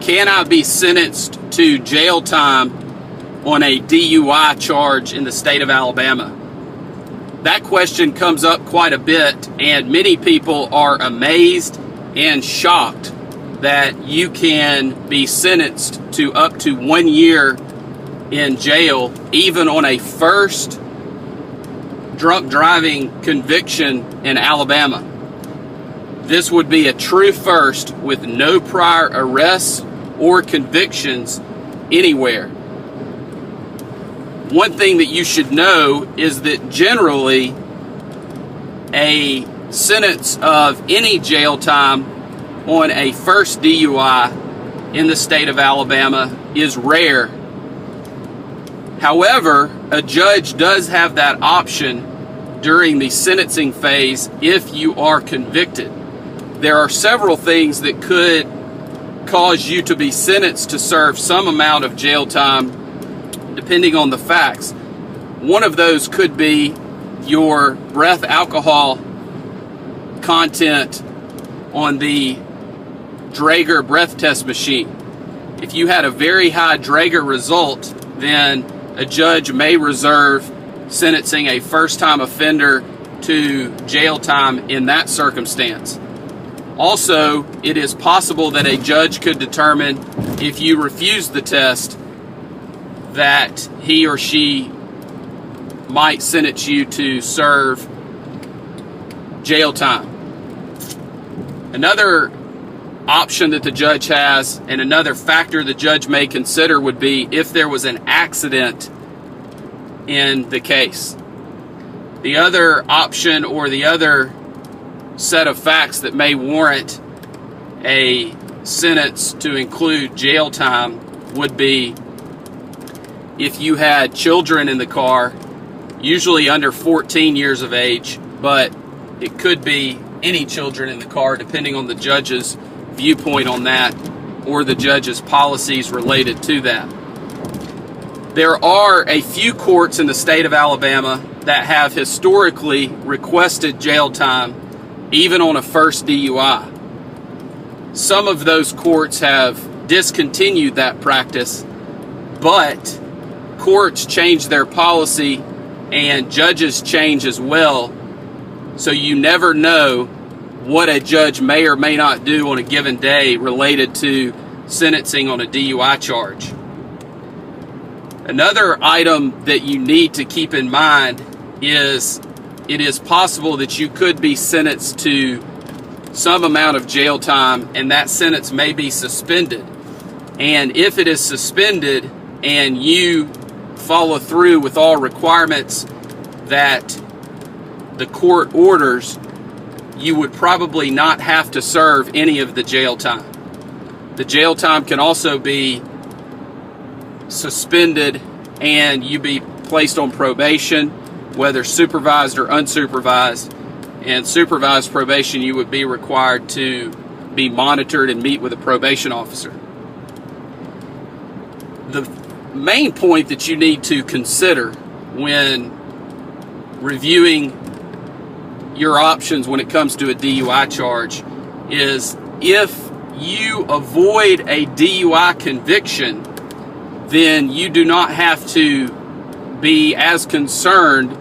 can I be sentenced to jail time on a DUI charge in the state of Alabama? That question comes up quite a bit, and many people are amazed and shocked that you can be sentenced to up to 1 year in jail, even on a first drunk driving conviction in Alabama. This would be a true first with no prior arrests or convictions anywhere. One thing that you should know is that generally a sentence of any jail time on a first DUI in the state of Alabama is rare. However, a judge does have that option during the sentencing phase if you are convicted. There are several things that could cause you to be sentenced to serve some amount of jail time depending on the facts. One of those could be your breath alcohol content on the Draeger breath test machine. If you had a very high Draeger result, then a judge may reserve sentencing a first-time offender to jail time in that circumstance. Also, it is possible that a judge could determine if you refuse the test that he or she might sentence you to serve jail time. Another option that the judge has, and another factor the judge may consider, would be if there was an accident in the case. The other option, or the other set of facts that may warrant a sentence to include jail time, would be if you had children in the car, usually under 14 years of age, but it could be any children in the car depending on the judge's viewpoint on that, or the judge's policies related to that. There are a few courts in the state of Alabama that have historically requested jail time even on a first DUI. Some of those courts have discontinued that practice, but courts change their policy and judges change as well, so you never know what a judge may or may not do on a given day related to sentencing on a DUI charge. Another item that you need to keep in mind is it is possible that you could be sentenced to some amount of jail time, and that sentence may be suspended. And if it is suspended and you follow through with all requirements that the court orders, you would probably not have to serve any of the jail time. The jail time can also be suspended and you be placed on probation, whether supervised or unsupervised. And supervised probation, you would be required to be monitored and meet with a probation officer. The main point that you need to consider when reviewing your options when it comes to a DUI charge is if you avoid a DUI conviction, then you do not have to be as concerned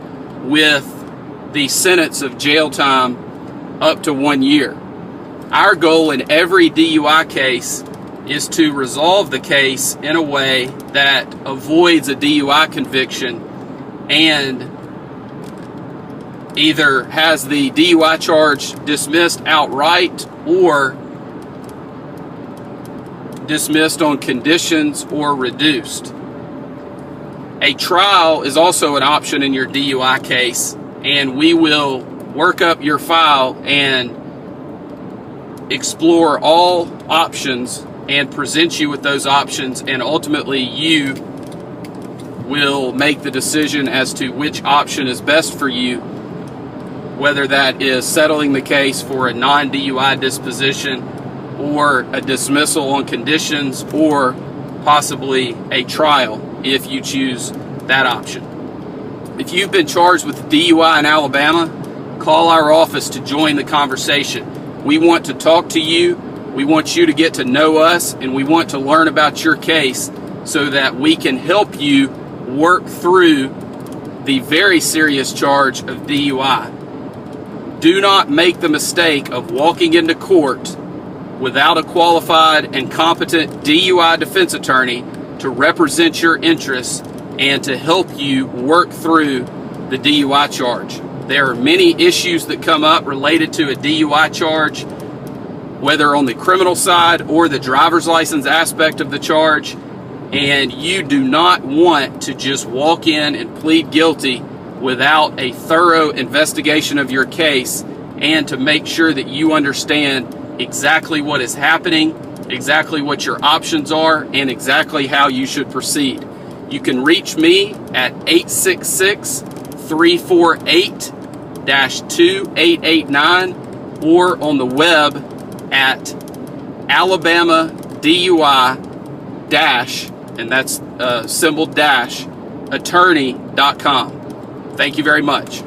with the sentence of jail time up to 1 year. Our goal in every DUI case is to resolve the case in a way that avoids a DUI conviction and either has the DUI charge dismissed outright or dismissed on conditions or reduced. A trial is also an option in your DUI case, and we will work up your file and explore all options and present you with those options, and ultimately you will make the decision as to which option is best for you, whether that is settling the case for a non-DUI disposition or a dismissal on conditions, or possibly a trial if you choose that option. If you've been charged with DUI in Alabama, call our office to join the conversation. We want to talk to you. We want you to get to know us, and we want to learn about your case so that we can help you work through the very serious charge of DUI. Do not make the mistake of walking into court without a qualified and competent DUI defense attorney to represent your interests and to help you work through the DUI charge. There are many issues that come up related to a DUI charge, whether on the criminal side or the driver's license aspect of the charge, and you do not want to just walk in and plead guilty without a thorough investigation of your case and to make sure that you understand exactly what is happening, exactly what your options are, and exactly how you should proceed. You can reach me at 866-348-2889 or on the web at Alabama DUI and that's symbol dash attorney.com. Thank you very much.